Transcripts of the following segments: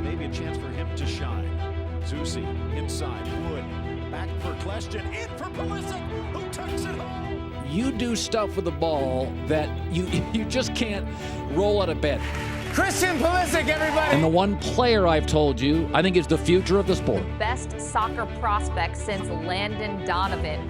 maybe a chance for him to shine. Zusi inside, Wood, back for Kleshin, in for Pulisic, who tucks it home. You do stuff with the ball that you just can't roll out of bed. Christian Pulisic, everybody! And the one player I've told you, I think is the future of the sport. Best soccer prospect since Landon Donovan.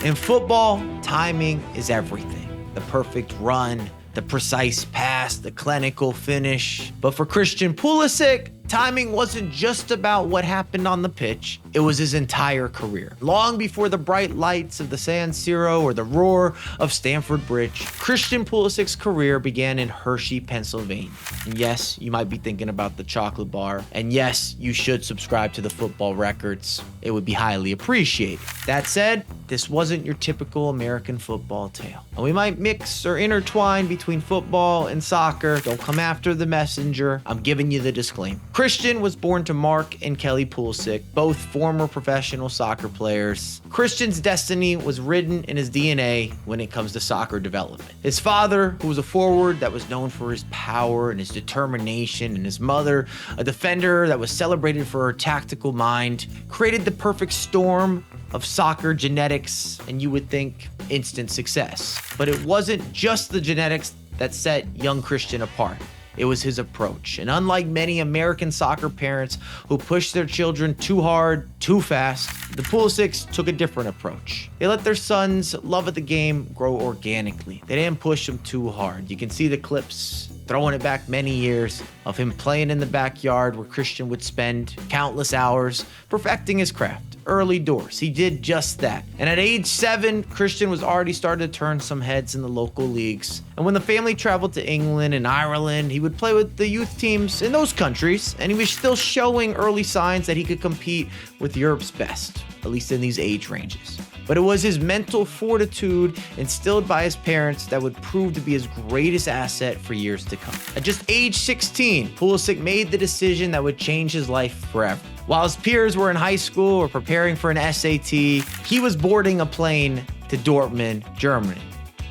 In football, timing is everything. The perfect run, the precise pass, the clinical finish. But for Christian Pulisic, timing wasn't just about what happened on the pitch, it was his entire career. Long before the bright lights of the San Siro or the roar of Stamford Bridge, Christian Pulisic's career began in Hershey, Pennsylvania. And yes, you might be thinking about the chocolate bar. And yes, you should subscribe to the Football Records. It would be highly appreciated. That said, this wasn't your typical American football tale. And we might mix or intertwine between football and soccer. Don't come after the messenger. I'm giving you the disclaimer. Christian was born to Mark and Kelly Pulisic, both former professional soccer players. Christian's destiny was written in his DNA when it comes to soccer development. His father, who was a forward that was known for his power and his determination, and his mother, a defender that was celebrated for her tactical mind, created the perfect storm of soccer genetics, and you would think instant success. But it wasn't just the genetics that set young Christian apart. It was his approach. And unlike many American soccer parents who push their children too hard, too fast, the Pulisics took a different approach. They let their son's love of the game grow organically. They didn't push them too hard. You can see the clips throwing it back many years of him playing in the backyard where Christian would spend countless hours perfecting his craft. Early doors. He did just that. And at age 7, Christian was already starting to turn some heads in the local leagues. And when the family traveled to England and Ireland, he would play with the youth teams in those countries, and he was still showing early signs that he could compete with Europe's best, at least in these age ranges. But it was his mental fortitude instilled by his parents that would prove to be his greatest asset for years to come. At just age 16, Pulisic made the decision that would change his life forever. While his peers were in high school or preparing for an SAT, he was boarding a plane to Dortmund, Germany.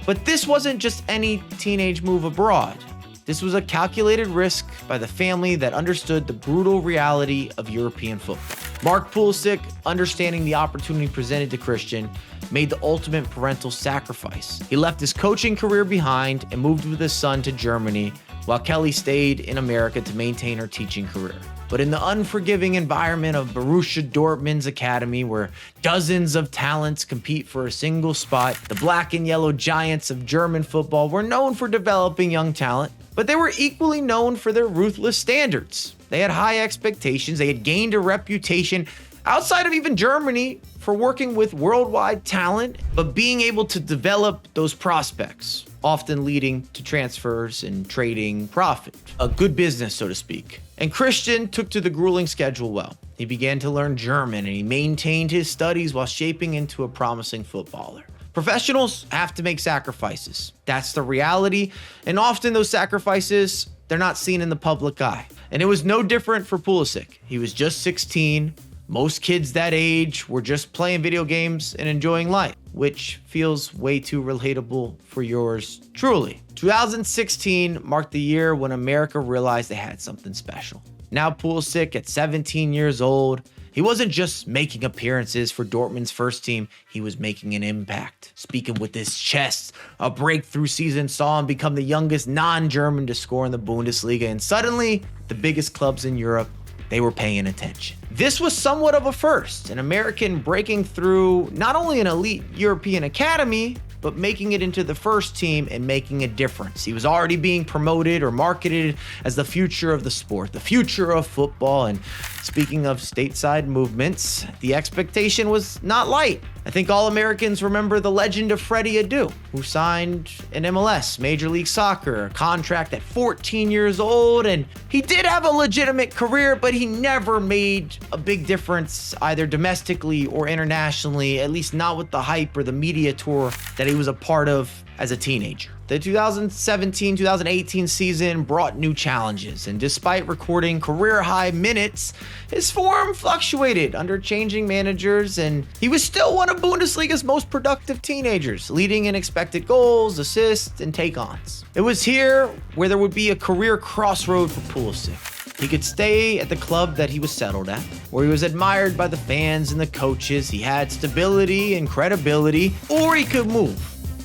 But this wasn't just any teenage move abroad. This was a calculated risk by the family that understood the brutal reality of European football. Mark Pulisic, understanding the opportunity presented to Christian, made the ultimate parental sacrifice. He left his coaching career behind and moved with his son to Germany, while Kelly stayed in America to maintain her teaching career. But in the unforgiving environment of Borussia Dortmund's academy, where dozens of talents compete for a single spot, the black and yellow giants of German football were known for developing young talent, but they were equally known for their ruthless standards. They had high expectations. They had gained a reputation outside of even Germany for working with worldwide talent, but being able to develop those prospects, often leading to transfers and trading profit. A good business, so to speak. And Christian took to the grueling schedule well. He began to learn German, and he maintained his studies while shaping into a promising footballer. Professionals have to make sacrifices. That's the reality, and often those sacrifices, they're not seen in the public eye. And it was no different for Pulisic. He was just 16. Most kids that age were just playing video games and enjoying life, which feels way too relatable for yours truly. 2016 marked the year when America realized they had something special. Now Pulisic, at 17 years old, he wasn't just making appearances for Dortmund's first team, he was making an impact. Speaking with his chest, a breakthrough season saw him become the youngest non-German to score in the Bundesliga, and suddenly, the biggest clubs in Europe, they were paying attention. This was somewhat of a first, an American breaking through not only an elite European academy, but making it into the first team and making a difference. He was already being promoted or marketed as the future of the sport, the future of football. And speaking of stateside movements, the expectation was not light. I think all Americans remember the legend of Freddie Adu, who signed in MLS, Major League Soccer, a contract at 14 years old. And he did have a legitimate career, but he never made a big difference either domestically or internationally, at least not with the hype or the media tour that he was a part of as a teenager. The 2017-2018 season brought new challenges, and despite recording career-high minutes, his form fluctuated under changing managers, and he was still one of Bundesliga's most productive teenagers, leading in expected goals, assists, and take-ons. It was here where there would be a career crossroad for Pulisic. He could stay at the club that he was settled at, where he was admired by the fans and the coaches. He had stability and credibility, or he could move.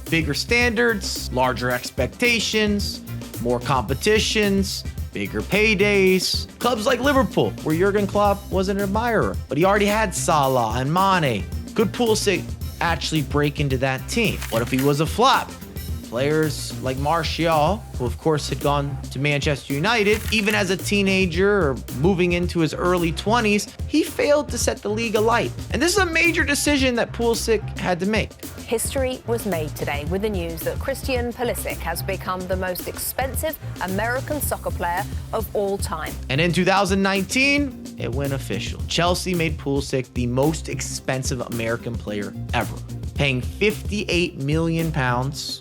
Bigger standards, larger expectations, more competitions, bigger paydays. Clubs like Liverpool, where Jurgen Klopp was an admirer, but he already had Salah and Mane. Could Pulisic actually break into that team? What if he was a flop? Players like Martial, who of course had gone to Manchester United, even as a teenager or moving into his early 20s, he failed to set the league alight. And this is a major decision that Pulisic had to make. History was made today with the news that Christian Pulisic has become the most expensive American soccer player of all time. And in 2019, it went official. Chelsea made Pulisic the most expensive American player ever, paying £58 million,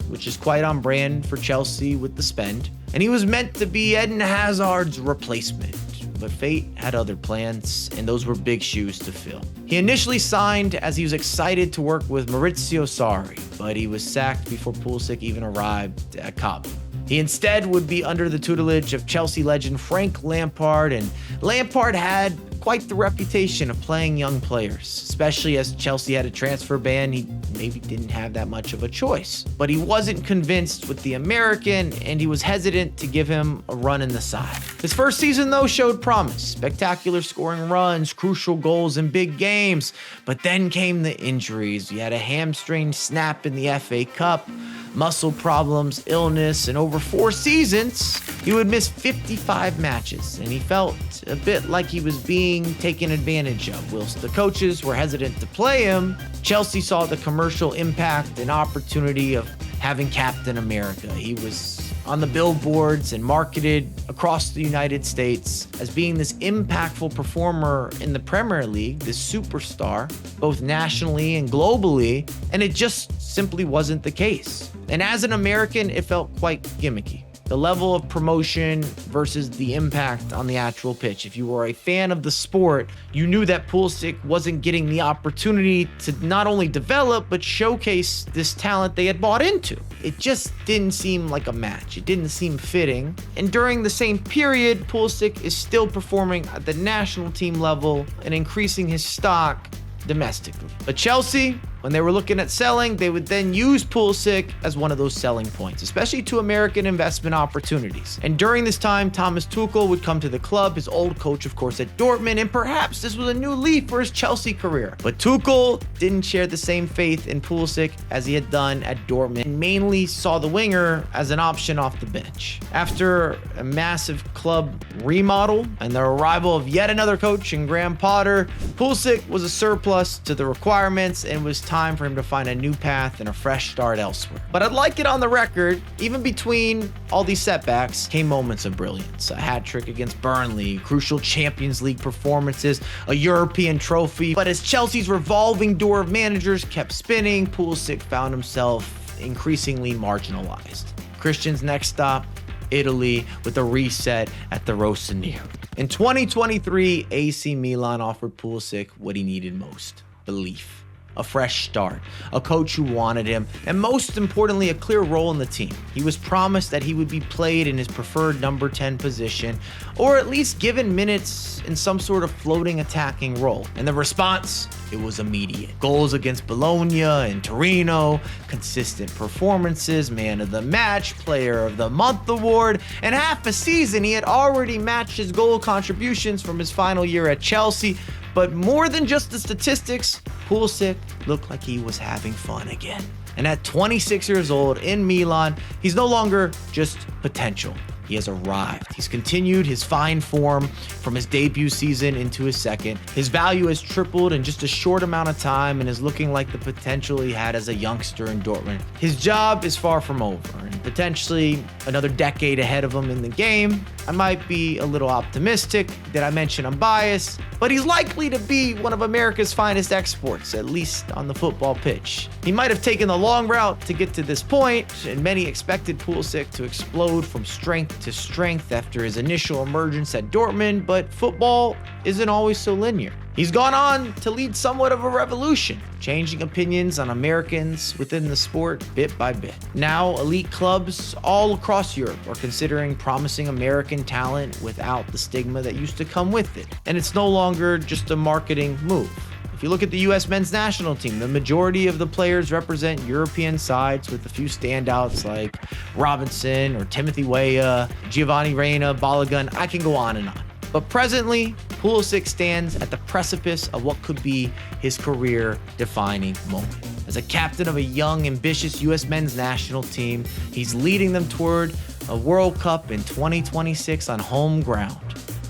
which is quite on brand for Chelsea with the spend. And he was meant to be Eden Hazard's replacement. But fate had other plans, and those were big shoes to fill. He initially signed as he was excited to work with Maurizio Sarri, but he was sacked before Pulisic even arrived at Cabo. He instead would be under the tutelage of Chelsea legend Frank Lampard, and Lampard had quite the reputation of playing young players, especially as Chelsea had a transfer ban. He maybe didn't have that much of a choice, but he wasn't convinced with the American, and he was hesitant to give him a run in the side. His first season, though, showed promise, spectacular scoring runs, crucial goals in big games, but then came the injuries. He had a hamstring snap in the FA Cup, muscle problems, illness, and over 4 seasons, he would miss 55 matches, and he felt a bit like he was being taken advantage of. Whilst the coaches were hesitant to play him, Chelsea saw the commercial impact and opportunity of having Captain America. He was on the billboards and marketed across the United States as being this impactful performer in the Premier League, this superstar, both nationally and globally, and it just simply wasn't the case. And as an American, it felt quite gimmicky. The level of promotion versus the impact on the actual pitch. If you were a fan of the sport, you knew that Pulisic wasn't getting the opportunity to not only develop, but showcase this talent they had bought into. It just didn't seem like a match. It didn't seem fitting. And during the same period, Pulisic is still performing at the national team level and increasing his stock domestically. But Chelsea, when they were looking at selling, they would then use Pulisic as one of those selling points, especially to American investment opportunities. And during this time, Thomas Tuchel would come to the club, his old coach, of course, at Dortmund, and perhaps this was a new leaf for his Chelsea career. But Tuchel didn't share the same faith in Pulisic as he had done at Dortmund, and mainly saw the winger as an option off the bench. After a massive club remodel and the arrival of yet another coach in Graham Potter, Pulisic was a surplus to the requirements, and was time for him to find a new path and a fresh start elsewhere. But I'd like it on the record, even between all these setbacks came moments of brilliance. A hat trick against Burnley, crucial Champions League performances, a European trophy. But as Chelsea's revolving door of managers kept spinning, Pulisic found himself increasingly marginalized. Christian's next stop, Italy, with a reset at the Rossonero. In 2023, AC Milan offered Pulisic what he needed most: belief. A fresh start, a coach who wanted him, and most importantly, a clear role in the team. He was promised that he would be played in his preferred number 10 position, or at least given minutes in some sort of floating attacking role. And the response, it was immediate. Goals against Bologna and Torino, consistent performances, man of the match, player of the month award, and half a season he had already matched his goal contributions from his final year at Chelsea. But more than just the statistics, Pulisic looked like he was having fun again. And at 26 years old in Milan, he's no longer just potential. He has arrived. He's continued his fine form from his debut season into his second. His value has tripled in just a short amount of time and is looking like the potential he had as a youngster in Dortmund. His job is far from over, and potentially another decade ahead of him in the game. I might be a little optimistic. Did I mention I'm biased? But he's likely to be one of America's finest exports, at least on the football pitch. He might have taken the long route to get to this point, and many expected Pulisic to explode from strength to strength after his initial emergence at Dortmund, but football isn't always so linear. He He's gone on to lead somewhat of a revolution, changing opinions on Americans within the sport bit by bit. Now, elite clubs all across Europe are considering promising American talent without the stigma that used to come with it. And it's no longer just a marketing move. If you look at the US men's national team, the majority of the players represent European sides with a few standouts like Robinson or Timothy Weah, Giovanni Reina, Balogun. I can go on and on. But presently, Pulisic stands at the precipice of what could be his career-defining moment. As a captain of a young, ambitious US men's national team, he's leading them toward a World Cup in 2026 on home ground.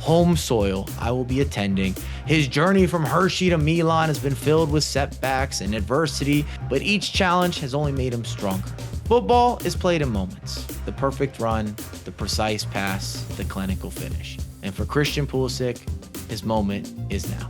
Home soil I will be attending. His journey from Hershey to Milan has been filled with setbacks and adversity, but each challenge has only made him stronger. Football is played in moments. The perfect run, the precise pass, the clinical finish. And for Christian Pulisic, his moment is now.